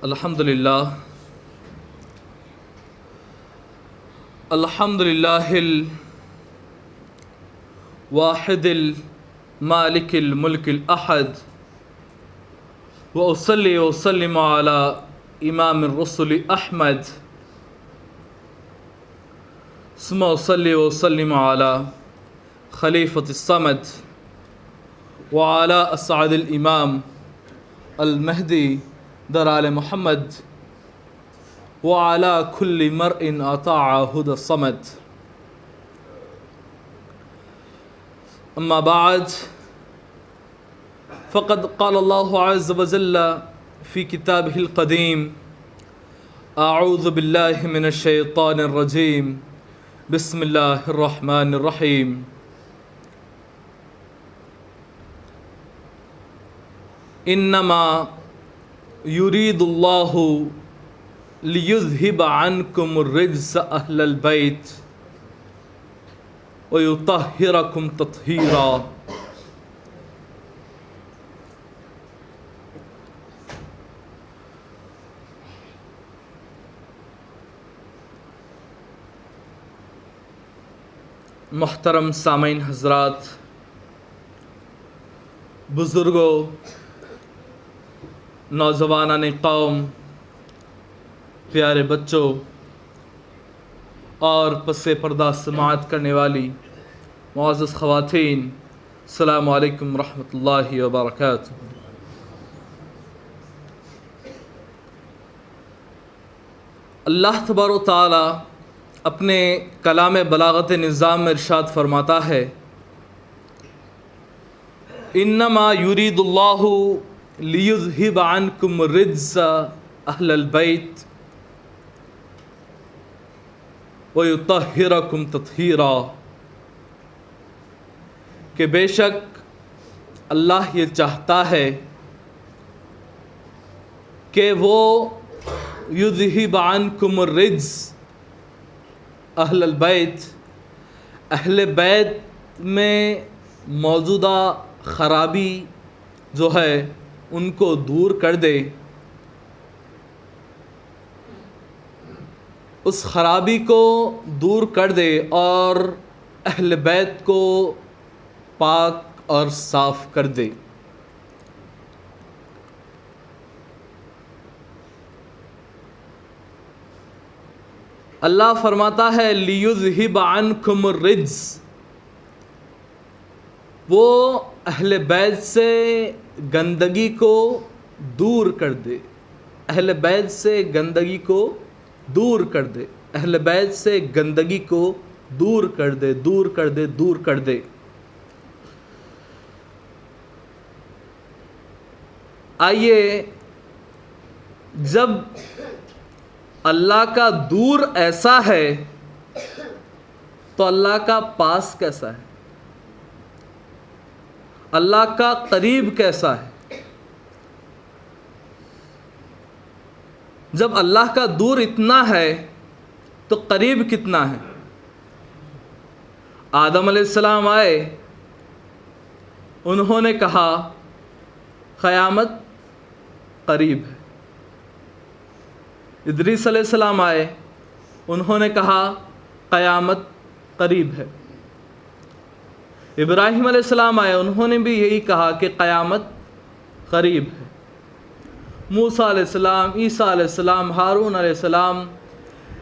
الحمدللہ الواحد المالک الملک الأحد وأصلي وأسلم على إمام الرسل أحمد ثم أصلي وأسلم على خليفة الصمد وعلى أسعد الإمام المهدي درال محمد وعلى كل مرء أطاع هدى الصمد. أما بعد فقد قال الله عز وجل في كتابه القديم: أعوذ بالله من الشيطان الرجيم، بسم الله الرحمن الرحيم. إنما يريد الله ليذهب عنكم الرجس أهل البيت ويطهركم تطهيرا. محترم سامعین حضرات، بزرگوں، نوجوانان قوم، پیارے بچوں اور پس پردہ سماعت کرنے والی معزز خواتین، السلام علیکم ورحمۃ اللہ وبرکاتہ. اللہ تبارک و تعالی اپنے کلام بلاغت نظام میں ارشاد فرماتا ہے: انما یرید اللہ لیذہب عنکم الرجس اہل البیت ویطہرکم تطہیرا، کہ بے شک اللہ یہ چاہتا ہے کہ وہ یذہب عنکم الرجس اہل البیت، اہل بیت میں موجودہ خرابی جو ہے ان کو دور کر دے، اس خرابی کو دور کر دے اور اہل بیت کو پاک اور صاف کر دے. اللہ فرماتا ہے لیذہب عنکم الرجس، وہ اہل بیت سے گندگی کو دور کر دے، اہل بیت سے گندگی کو دور کر دے، اہل بیت سے گندگی کو دور کر دے، دور کر دے، دور کر دے. آئیے، جب اللہ کا دور ایسا ہے تو اللہ کا پاس کیسا ہے؟ اللہ کا قریب کیسا ہے؟ جب اللہ کا دور اتنا ہے تو قریب کتنا ہے؟ آدم علیہ السلام آئے، انہوں نے کہا قیامت قریب ہے. ادریس علیہ السلام آئے، انہوں نے کہا قیامت قریب ہے. ابراہیم علیہ السلام آئے، انہوں نے بھی یہی کہا کہ قیامت قریب ہے. موسیٰ علیہ السلام، عیسیٰ علیہ السلام، ہارون علیہ السلام،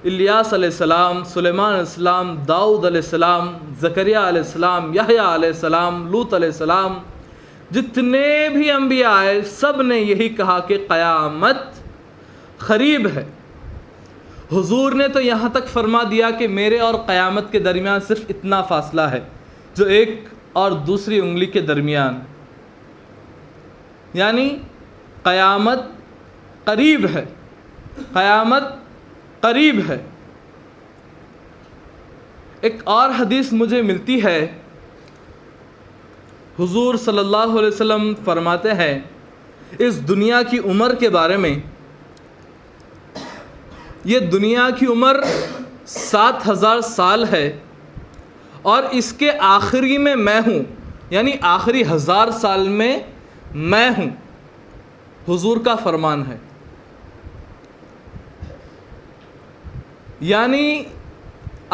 الیاس علیہ السلام، سلیمان علیہ السلام، داؤد علیہ السلام، زکریا علیہ السلام، یحییٰ علیہ السلام، لوط علیہ السلام، جتنے بھی انبیاء آئے سب نے یہی کہا کہ قیامت قریب ہے. حضور نے تو یہاں تک فرما دیا کہ میرے اور قیامت کے درمیان صرف اتنا فاصلہ ہے جو ایک اور دوسری انگلی کے درمیان، یعنی قیامت قریب ہے، قیامت قریب ہے. ایک اور حدیث مجھے ملتی ہے، حضور صلی اللہ علیہ وسلم فرماتے ہیں اس دنیا کی عمر کے بارے میں، یہ دنیا کی عمر 7,000 سال ہے اور اس کے آخری میں میں ہوں، یعنی آخری 1000 سال میں میں ہوں. حضور کا فرمان ہے. یعنی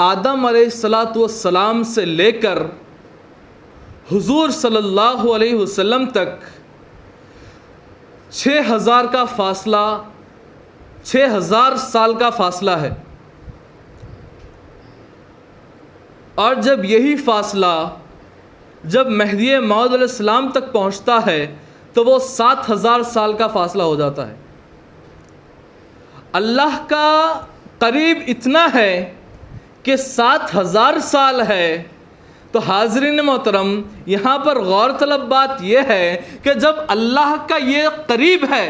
آدم علیہ السلام سے لے کر حضور صلی اللہ علیہ وسلم تک 6000 کا فاصلہ، 6000 سال کا فاصلہ ہے. اور جب یہی فاصلہ جب مہدی موعود علیہ السلام تک پہنچتا ہے تو وہ 7000 سال کا فاصلہ ہو جاتا ہے. اللہ کا قریب اتنا ہے کہ 7000 سال ہے. تو حاضرین محترم، یہاں پر غور طلب بات یہ ہے کہ جب اللہ کا یہ قریب ہے،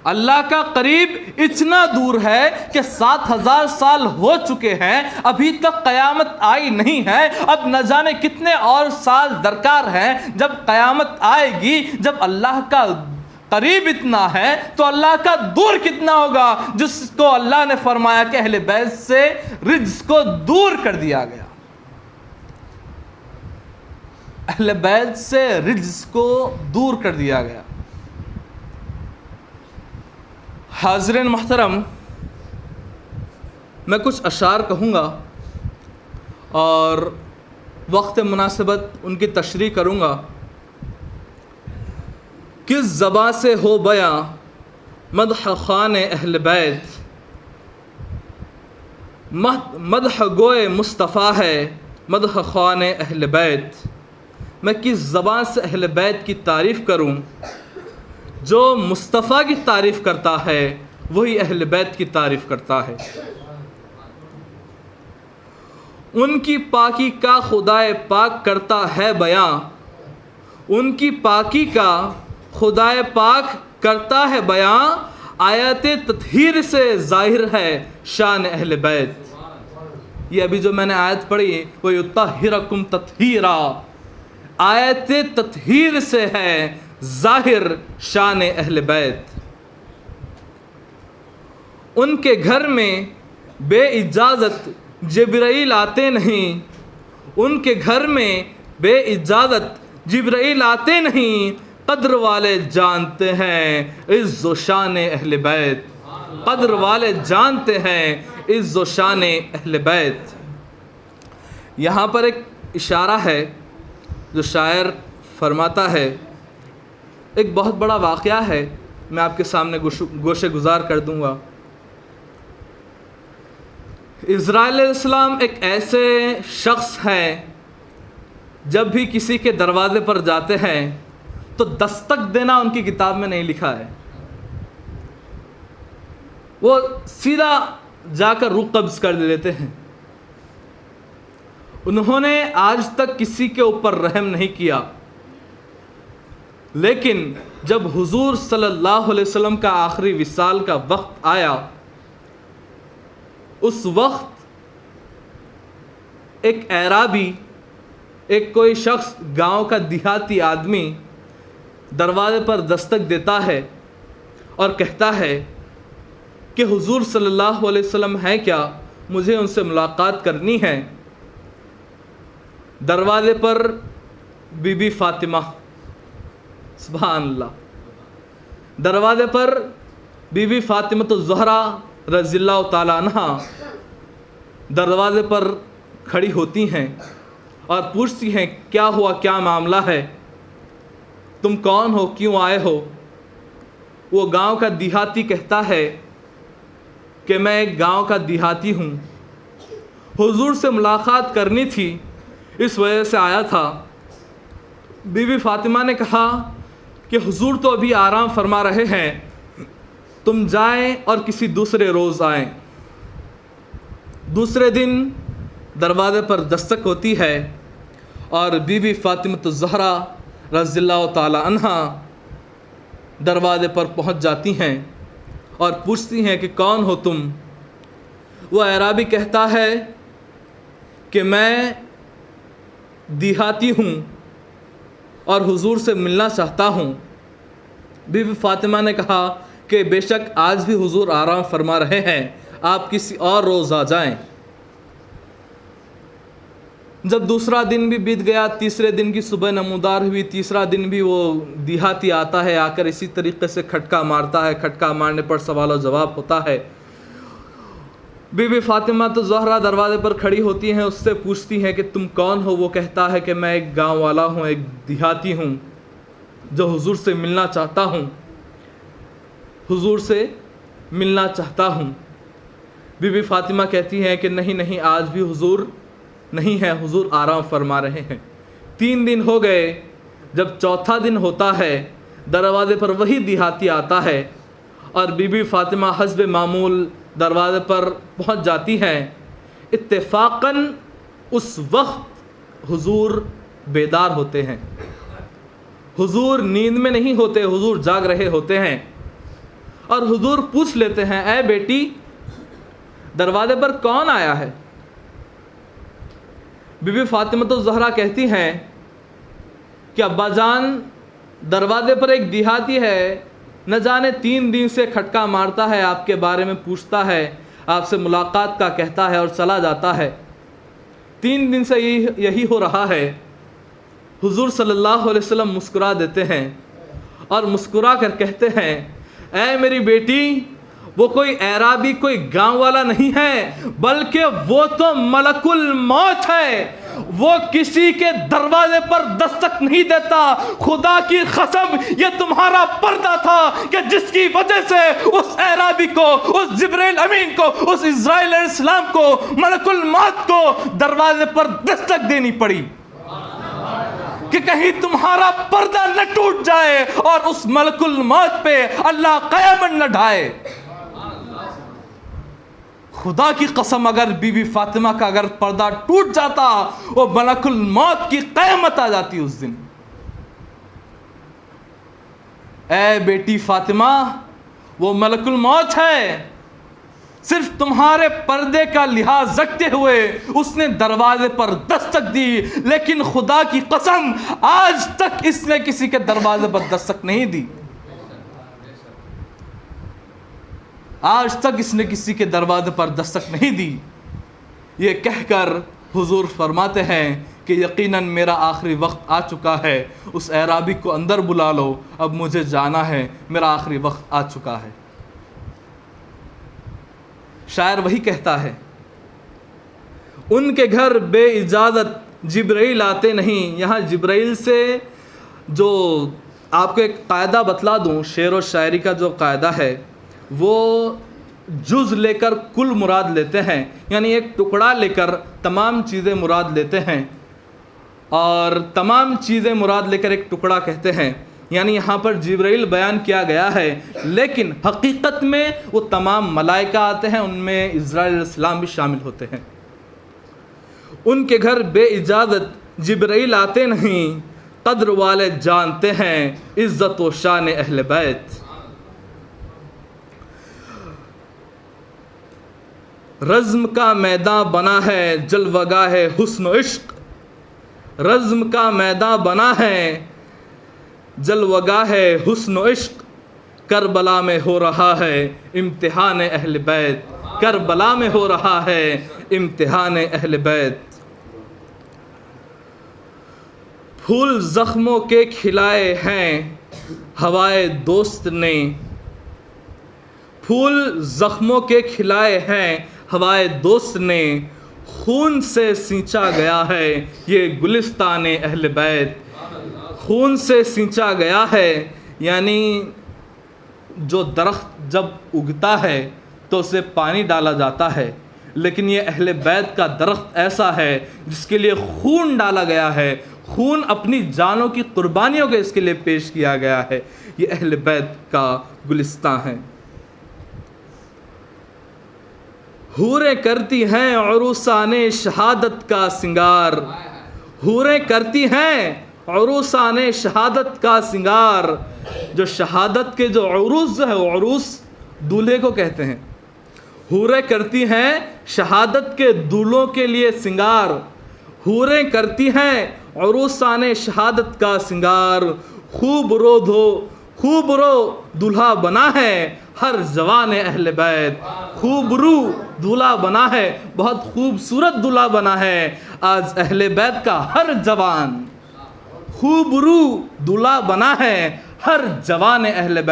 اللہ کا قریب اتنا دور ہے کہ 7000 سال ہو چکے ہیں، ابھی تک قیامت آئی نہیں ہے. اب نہ جانے کتنے اور سال درکار ہیں جب قیامت آئے گی. جب اللہ کا قریب اتنا ہے تو اللہ کا دور کتنا ہوگا، جس کو اللہ نے فرمایا کہ اہل بیت سے رجس کو دور کر دیا گیا. اہل بیت سے رجس کو دور کر دیا گیا. حاضرین محترم، میں کچھ اشعار کہوں گا اور وقت مناسبت ان کی تشریح کروں گا. کس زباں سے ہو بیاں مدح خوان اہل بیت، مدح گوئے مصطفیٰ ہے مدح خوان اہل بیت. میں کس زبان سے اہل بیت کی تعریف کروں؟ جو مصطفیٰ کی تعریف کرتا ہے وہی اہل بیت کی تعریف کرتا ہے. ان کی پاکی کا خدائے پاک کرتا ہے بیاں، ان کی پاکی کا خدائے پاک کرتا ہے بیاں. آیت تطہیر سے ظاہر ہے شان اہل بیت. یہ ابھی جو میں نے آیت پڑھی وَيُطَهِّرَكُمْ تَطْهِيرًا، آیت تطہیر سے ہے ظاہر شان اہل بیت. ان کے گھر میں بے اجازت جبرائیل آتے نہیں، ان کے گھر میں بے اجازت جبرائیل آتے نہیں. قدر والے جانتے ہیں عز و شان اہل بیت، قدر والے جانتے ہیں عز و شان اہل بیت. یہاں پر ایک اشارہ ہے جو شاعر فرماتا ہے. ایک بہت بڑا واقعہ ہے، میں آپ کے سامنے گوشے گزار کر دوں گا. اسرائیل علیہ السلام ایک ایسے شخص ہیں جب بھی کسی کے دروازے پر جاتے ہیں تو دستک دینا ان کی کتاب میں نہیں لکھا ہے. وہ سیدھا جا کر روح قبض کر لیتے ہیں. انہوں نے آج تک کسی کے اوپر رحم نہیں کیا. لیکن جب حضور صلی اللہ علیہ وسلم کا آخری وصال کا وقت آیا، اس وقت ایک اعرابی، ایک کوئی شخص گاؤں کا دیہاتی آدمی دروازے پر دستک دیتا ہے اور کہتا ہے کہ حضور صلی اللہ علیہ وسلم ہیں کیا، مجھے ان سے ملاقات کرنی ہے. دروازے پر بی بی فاطمہ، سبحان اللہ، دروازے پر بی بی فاطمہ الزہرا رضی اللہ تعالیٰ عنہ دروازے پر کھڑی ہوتی ہیں اور پوچھتی ہیں کیا ہوا، کیا معاملہ ہے، تم کون ہو، کیوں آئے ہو؟ وہ گاؤں کا دیہاتی کہتا ہے کہ میں ایک گاؤں کا دیہاتی ہوں، حضور سے ملاقات کرنی تھی، اس وجہ سے آیا تھا. بی بی فاطمہ نے کہا کہ حضور تو ابھی آرام فرما رہے ہیں، تم جائیں اور کسی دوسرے روز آئیں. دوسرے دن دروازے پر دستک ہوتی ہے اور بی بی فاطمہ الزہرا رضی اللہ تعالی عنہ دروازے پر پہنچ جاتی ہیں اور پوچھتی ہیں کہ کون ہو تم؟ وہ اعرابی کہتا ہے کہ میں دیہاتی ہوں اور حضور سے ملنا چاہتا ہوں. بی بی فاطمہ نے کہا کہ بے شک آج بھی حضور آرام فرما رہے ہیں، آپ کسی اور روز آ جائیں. جب دوسرا دن بھی بیت گیا، تیسرے دن کی صبح نمودار ہوئی، تیسرا دن بھی وہ دیہاتی آتا ہے، آ کر اسی طریقے سے کھٹکا مارتا ہے. کھٹکا مارنے پر سوال و جواب ہوتا ہے. بی بی فاطمہ تو زہرا دروازے پر کھڑی ہوتی ہیں، اس سے پوچھتی ہیں کہ تم کون ہو؟ وہ کہتا ہے کہ میں ایک گاؤں والا ہوں، ایک دیہاتی ہوں جو حضور سے ملنا چاہتا ہوں، حضور سے ملنا چاہتا ہوں۔ بی بی فاطمہ کہتی ہیں کہ نہیں، آج بھی حضور نہیں ہے، حضور آرام فرما رہے ہیں۔ 3 دن ہو گئے، جب چوتھا دن ہوتا ہے دروازے پر وہی دیہاتی آتا ہے اور بی بی فاطمہ حسب معمول دروازے پر پہنچ جاتی ہیں۔ اتفاقاً اس وقت حضور بیدار ہوتے ہیں، حضور نیند میں نہیں ہوتے، حضور جاگ رہے ہوتے ہیں، اور حضور پوچھ لیتے ہیں اے بیٹی دروازے پر کون آیا ہے؟ بی بی فاطمہ تو زہرا کہتی ہیں کہ ابا جان دروازے پر ایک دیہاتی ہے، نہ جانے 3 دن سے کھٹکا مارتا ہے، آپ کے بارے میں پوچھتا ہے، آپ سے ملاقات کا کہتا ہے اور چلا جاتا ہے۔ 3 دن سے یہی ہو رہا ہے۔ حضور صلی اللہ علیہ وسلم مسکرا دیتے ہیں اور مسکرا کر کہتے ہیں اے میری بیٹی، وہ کوئی اعرابی، کوئی گاؤں والا نہیں ہے، بلکہ وہ تو ملک الموت ہے۔ وہ کسی کے دروازے پر دستک نہیں دیتا۔ خدا کی قسم یہ تمہارا پردہ تھا کہ جس کی وجہ سے اس اعرابی کو، اس جبرائیل امین کو، اس اسرائیل علیہ السلام کو، ملک الموت کو دروازے پر دستک دینی پڑی کہ کہیں تمہارا پردہ نہ ٹوٹ جائے اور اس ملک الموت پہ اللہ قیامت نہ ڈھائے۔ خدا کی قسم اگر بی بی فاطمہ کا اگر پردہ ٹوٹ جاتا، وہ ملک الموت کی قیامت آ جاتی اس دن۔ اے بیٹی فاطمہ، وہ ملک الموت ہے، صرف تمہارے پردے کا لحاظ رکھتے ہوئے اس نے دروازے پر دستک دی، لیکن خدا کی قسم آج تک اس نے کسی کے دروازے پر دستک نہیں دی۔ آج تک اس نے کسی کے دروازے پر دستک نہیں دی۔ یہ کہہ کر حضور فرماتے ہیں کہ یقیناً میرا آخری وقت آ چکا ہے، اس اعرابی کو اندر بلا لو، اب مجھے جانا ہے، میرا آخری وقت آ چکا ہے۔ شاعر وہی کہتا ہے ان کے گھر بے اجازت جبرائیل آتے نہیں۔ یہاں جبرائیل سے جو آپ کو ایک قاعدہ بتلا دوں، شعر و شاعری کا جو قاعدہ ہے وہ جز لے کر کل مراد لیتے ہیں، یعنی ایک ٹکڑا لے کر تمام چیزیں مراد لیتے ہیں، اور تمام چیزیں مراد لے کر ایک ٹکڑا کہتے ہیں۔ یعنی یہاں پر جبرائیل بیان کیا گیا ہے، لیکن حقیقت میں وہ تمام ملائکہ آتے ہیں، ان میں اسرائیل علیہ السلام بھی شامل ہوتے ہیں۔ ان کے گھر بے اجازت جبرائیل آتے نہیں، قدر والے جانتے ہیں عزت و شان اہل بیت۔ رزم کا میدان بنا ہے جلوگاہ حسن و عشق، رزم کا میدان بنا ہے جلوگاہ حسن و عشق، کربلا میں ہو رہا ہے امتحان اہل بیت، کربلا میں ہو رہا ہے امتحان اہل بیت۔ پھول زخموں کے کھلائے ہیں ہوائے دوست نے، پھول زخموں کے کھلائے ہیں ہوائے دوست نے، خون سے سینچا گیا ہے یہ گلستان اہل بیت، خون سے سینچا گیا ہے، یعنی جو درخت جب اگتا ہے تو اسے پانی ڈالا جاتا ہے، لیکن یہ اہل بیت کا درخت ایسا ہے جس کے لیے خون ڈالا گیا ہے، خون اپنی جانوں کی قربانیوں کے اس کے لیے پیش کیا گیا ہے۔ یہ اہل بیت کا گلستان ہے۔ حوریں کرتی ہیں عروسان شہادت کا سنگار، حوریں کرتی ہیں عروسان شہادت کا سنگار۔ جو شہادت کے جو عروس جو ہے وہ عروس دولہے کو کہتے ہیں، حوریں کرتی ہیں شہادت کے دولہوں کے لیے سنگار، حوریں کرتی ہیں عروسان شہادت کا سنگار۔ خوب رو دھو خوب رو دولہا بنا ہے ہر جوان اہل بیت، خوب رو دولہا بنا ہے، بہت خوبصورت دولہا بنا ہے آج اہل بیت کا ہر جوان، خوب رو دولہا بنا ہے ہر جوان اہل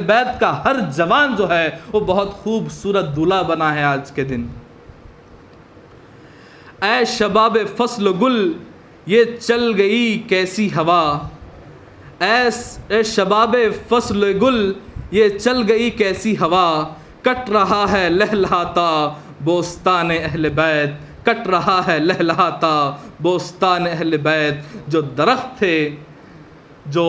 بیت کا ہر جوان جو ہے وہ بہت خوبصورت دولہا بنا ہے آج کے دن۔ اے شباب فصل و گل یہ چل گئی کیسی ہوا، اے شباب فصل و گل یہ چل گئی کیسی ہوا، کٹ رہا ہے لہلہاتا بوستان اہل بیت، کٹ رہا ہے لہلہاتا بوستان اہل بیت۔ جو درخت تھے، جو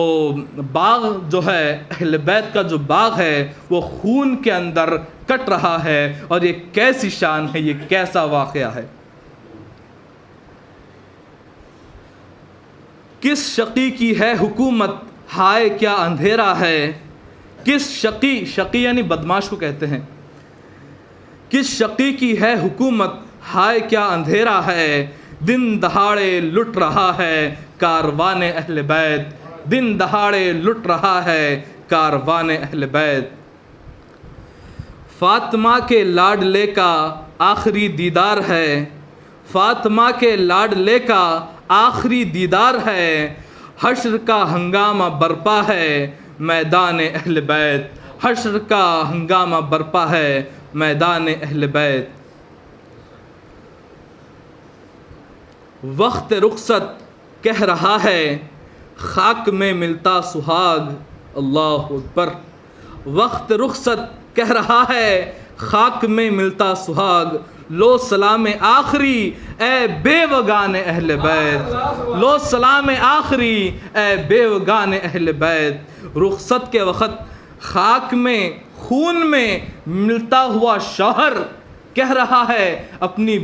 باغ جو ہے اہل بیت کا جو باغ ہے وہ خون کے اندر کٹ رہا ہے، اور یہ کیسی شان ہے، یہ کیسا واقعہ ہے۔ کس شقی کی ہے حکومت ہائے کیا اندھیرا ہے، کس شقی یعنی بدماش کو کہتے ہیں، کس شقی کی ہے حکومت ہائے کیا اندھیرا ہے، دن دہاڑے لٹ رہا ہے کاروان اہل بیت، دن دہاڑے لٹ رہا ہے کاروان اہل بیت۔ فاطمہ کے لاڈلے کا آخری دیدار ہے، فاطمہ کے لاڈلے کا آخری دیدار ہے، حشر کا ہنگامہ برپا ہے میدان اہل بیت، حشر کا ہنگامہ برپا ہے میدان اہل بیت۔ وقت رخصت کہہ رہا ہے خاک میں ملتا سہاگ، اللہ اکبر، وقت رخصت کہہ رہا ہے خاک میں ملتا سہاگ، لو سلام آخری اے بے وگان اہل بیت، لو سلام آخری اے بے وگان اہل بیت۔ رخصت کے وقت خاک میں خون میں ملتا ہوا شوہر کہہ رہا ہے اپنی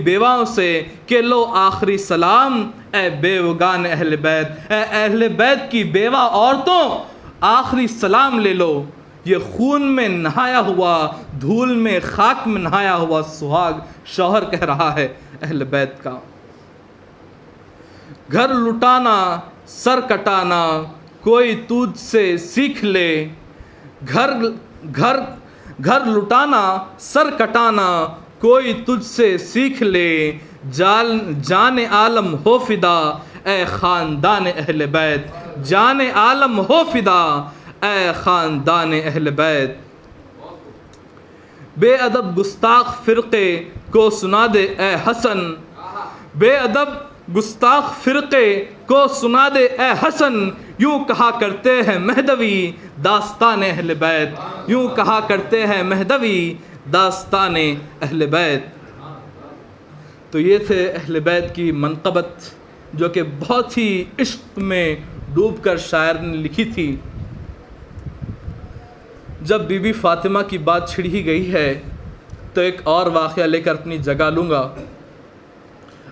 بیواؤں سے کہ لو آخری سلام اے بے وگان اہل بیت، اے اہل بیت کی بیوہ عورتوں آخری سلام لے لو۔ یہ خون میں نہایا ہوا، دھول میں خاک میں نہایا ہوا سہاگ شوہر کہہ رہا ہے اہل بیت کا۔ گھر لٹانا سر کٹانا کوئی تجھ سے سیکھ لے، گھر لٹانا سر کٹانا کوئی تجھ سے سیکھ لے، جان عالم ہو فدا اے خاندان اہل بیت، جان عالم ہو فدا اے خاندان اہل بیت۔ بے ادب گستاخ فرقے کو سنا دے اے حسن، بے ادب گستاخ فرقے کو سنا دے اے حسن، یوں کہا کرتے ہیں مہدوی داستان اہل بیت، یوں کہا کرتے ہیں مہدوی داستان اہل بیت۔ تو یہ تھے اہل بیت کی منقبت جو کہ بہت ہی عشق میں ڈوب کر شاعر نے لکھی تھی۔ جب بی بی فاطمہ کی بات چھڑ ہی گئی ہے تو ایک اور واقعہ لے کر اپنی جگہ لوں گا۔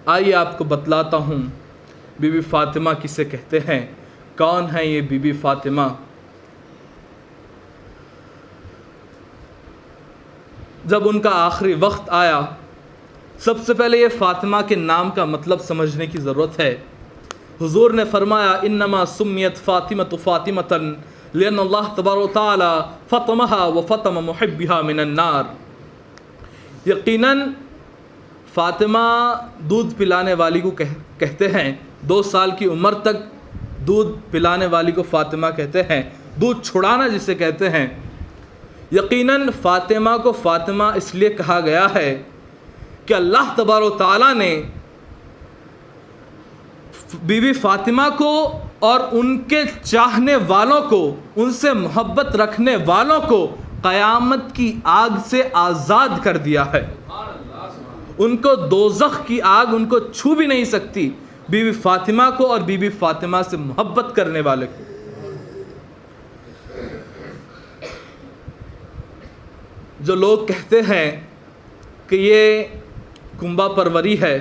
آئیے آپ کو بتلاتا ہوں بی بی فاطمہ کسے کہتے ہیں، کون ہے یہ بی بی فاطمہ۔ جب ان کا آخری وقت آیا، سب سے پہلے یہ فاطمہ کے نام کا مطلب سمجھنے کی ضرورت ہے۔ حضور نے فرمایا انما سمیت فاطمۃ فاطمۃ لأن اللہ تبارک و تعالی فطمها وفطم محبها من النار۔ یقیناً فاطمہ دودھ پلانے والی کو کہتے ہیں، 2 سال کی عمر تک دودھ پلانے والی کو فاطمہ کہتے ہیں، دودھ چھڑانا جسے کہتے ہیں۔ یقیناً فاطمہ کو فاطمہ اس لیے کہا گیا ہے کہ اللہ تبارک و تعالیٰ نے بی بی فاطمہ کو اور ان کے چاہنے والوں کو، ان سے محبت رکھنے والوں کو قیامت کی آگ سے آزاد کر دیا ہے۔ ان کو دوزخ کی آگ ان کو چھو بھی نہیں سکتی، بی بی فاطمہ کو اور بی بی فاطمہ سے محبت کرنے والے کو۔ جو لوگ کہتے ہیں کہ یہ کنبہ پروری ہے،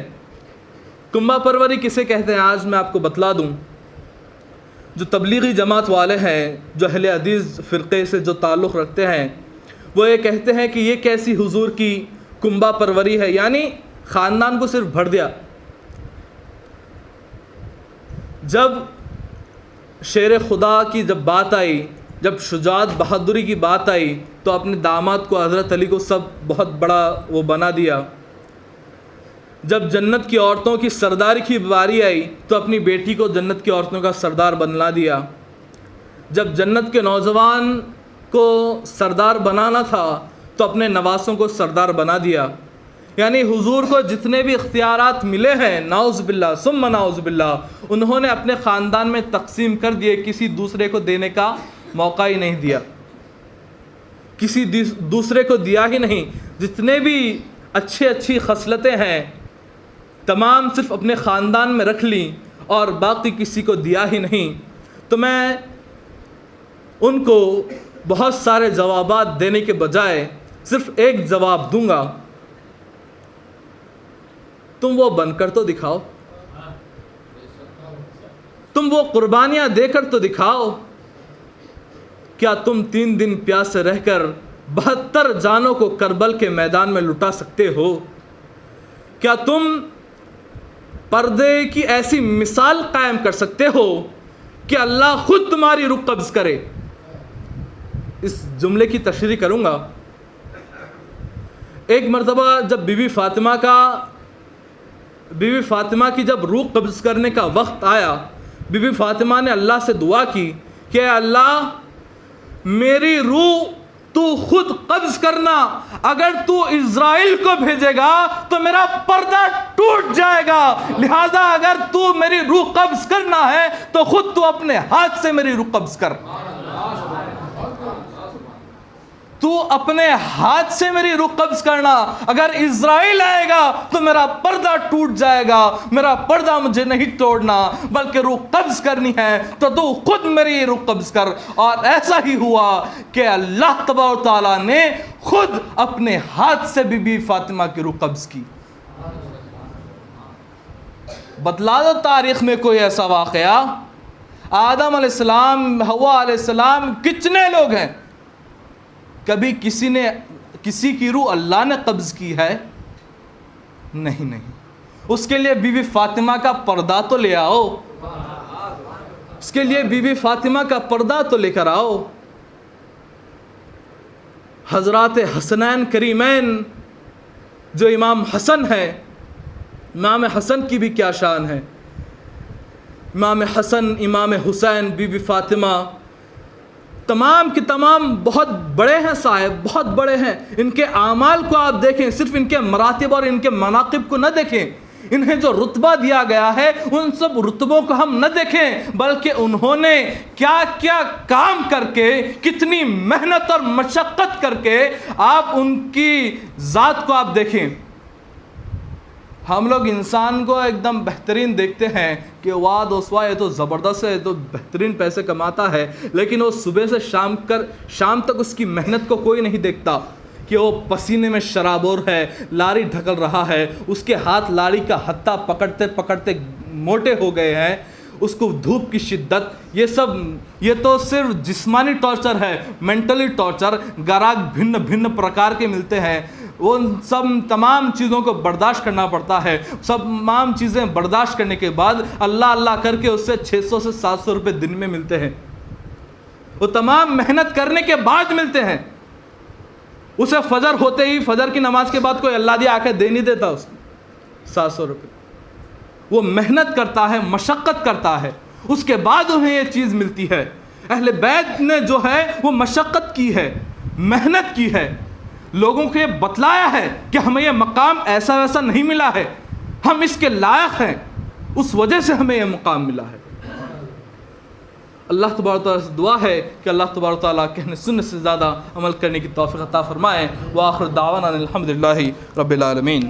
کنبہ پروری کسے کہتے ہیں آج میں آپ کو بتلا دوں۔ جو تبلیغی جماعت والے ہیں، جو اہل حدیث فرقے سے جو تعلق رکھتے ہیں، وہ یہ کہتے ہیں کہ یہ کیسی حضور کی کنبہ پروری ہے، یعنی خاندان کو صرف بھر دیا۔ جب شیر خدا کی جب بات آئی، جب شجاعت بہادری کی بات آئی تو اپنے داماد کو حضرت علی کو سب بہت بڑا وہ بنا دیا۔ جب جنت کی عورتوں کی سرداری کی باری آئی تو اپنی بیٹی کو جنت کی عورتوں کا سردار بنلا دیا. جب جنت کے نوجوان کو سردار بنانا تھا تو اپنے نواسوں کو سردار بنا دیا. یعنی حضور کو جتنے بھی اختیارات ملے ہیں نعوذ باللہ ثم نعوذ باللہ انہوں نے اپنے خاندان میں تقسیم کر دیے, کسی دوسرے کو دینے کا موقع ہی نہیں دیا, کسی دوسرے کو دیا ہی نہیں. جتنے بھی اچھی خصلتیں ہیں تمام صرف اپنے خاندان میں رکھ لیں اور باقی کسی کو دیا ہی نہیں. تو میں ان کو بہت سارے جوابات دینے کے بجائے صرف ایک جواب دوں گا, تم وہ بن کر تو دکھاؤ, تم وہ قربانیاں دے کر تو دکھاؤ. کیا تم 3 دن پیاسے رہ کر 72 جانوں کو کربل کے میدان میں لٹا سکتے ہو؟ کیا تم پردے کی ایسی مثال قائم کر سکتے ہو کہ اللہ خود تمہاری روح قبض کرے؟ اس جملے کی تشریح کروں گا. ایک مرتبہ جب بی بی فاطمہ کی جب روح قبض کرنے کا وقت آیا, بی بی فاطمہ نے اللہ سے دعا کی کہ اے اللہ میری روح تو خود قبض کرنا, اگر تو اسرائیل کو بھیجے گا تو میرا پردہ ٹوٹ جائے گا, لہذا اگر تو میری روح قبض کرنا ہے تو خود تو اپنے ہاتھ سے میری روح قبض کر, تو اپنے ہاتھ سے میری روح قبض کرنا. اگر اسرائیل آئے گا تو میرا پردہ ٹوٹ جائے گا, میرا پردہ مجھے نہیں توڑنا بلکہ روح قبض کرنی ہے تو تو خود میری روح قبض کر. اور ایسا ہی ہوا کہ اللہ تبارک و تعالیٰ نے خود اپنے ہاتھ سے بی بی فاطمہ کی روح قبض کی. بتلا دو تاریخ میں کوئی ایسا واقعہ. آدم علیہ السلام, حوا علیہ السلام, کتنے لوگ ہیں, کبھی کسی کی روح اللہ نے قبض کی ہے؟ نہیں. اس کے لیے بی بی فاطمہ کا پردہ تو لے آؤ, اس کے لیے بی بی فاطمہ کا پردہ تو لے کر آؤ. حضرات حسنین کریمین جو امام حسن ہے, امام حسن کی بھی کیا شان ہے. امام حسن, امام حسین, بی بی فاطمہ تمام کے تمام بہت بڑے ہیں صاحب, بہت بڑے ہیں. ان کے اعمال کو آپ دیکھیں, صرف ان کے مراتب اور ان کے مناقب کو نہ دیکھیں, انہیں جو رتبہ دیا گیا ہے ان سب رتبوں کو ہم نہ دیکھیں, بلکہ انہوں نے کیا کیا کام کر کے, کتنی محنت اور مشقت کر کے آپ ان کی ذات کو آپ دیکھیں. ہم لوگ انسان کو ایک دم بہترین دیکھتے ہیں کہ واہ دوسوا یہ تو زبردست ہے, یہ تو بہترین پیسے کماتا ہے, لیکن وہ صبح سے شام تک اس کی محنت کو کوئی نہیں دیکھتا کہ وہ پسینے میں شرابور ہے, لاڑی ڈھکل رہا ہے, اس کے ہاتھ لاڑی کا ہتھا پکڑتے پکڑتے موٹے ہو گئے ہیں, اس کو دھوپ کی شدت, یہ تو صرف جسمانی ٹارچر ہے, مینٹلی ٹارچر, گراگ بھن پرکار کے ملتے ہیں. وہ سب تمام چیزوں کو برداشت کرنا پڑتا ہے. تمام چیزیں برداشت کرنے کے بعد اللہ کر کے اس سے 600 سے 700 روپے دن میں ملتے ہیں. وہ تمام محنت کرنے کے بعد ملتے ہیں. اسے فجر ہوتے ہی, فجر کی نماز کے بعد کوئی اللہ دیا آ کے دے نہیں دیتا اس کو 700 روپے. وہ محنت کرتا ہے, مشقت کرتا ہے, اس کے بعد انہیں یہ چیز ملتی ہے. اہل بیت نے جو ہے وہ مشقت کی ہے, محنت کی ہے, لوگوں کو یہ بتلایا ہے کہ ہمیں یہ مقام ایسا ویسا نہیں ملا ہے, ہم اس کے لائق ہیں, اس وجہ سے ہمیں یہ مقام ملا ہے. اللہ تبارک و تعالیٰ سے دعا ہے کہ اللہ تبارک و تعالیٰ کہنے سننے سے زیادہ عمل کرنے کی توفیق عطا فرمائے. وآخر دعوانا الحمدللہ رب العالمین.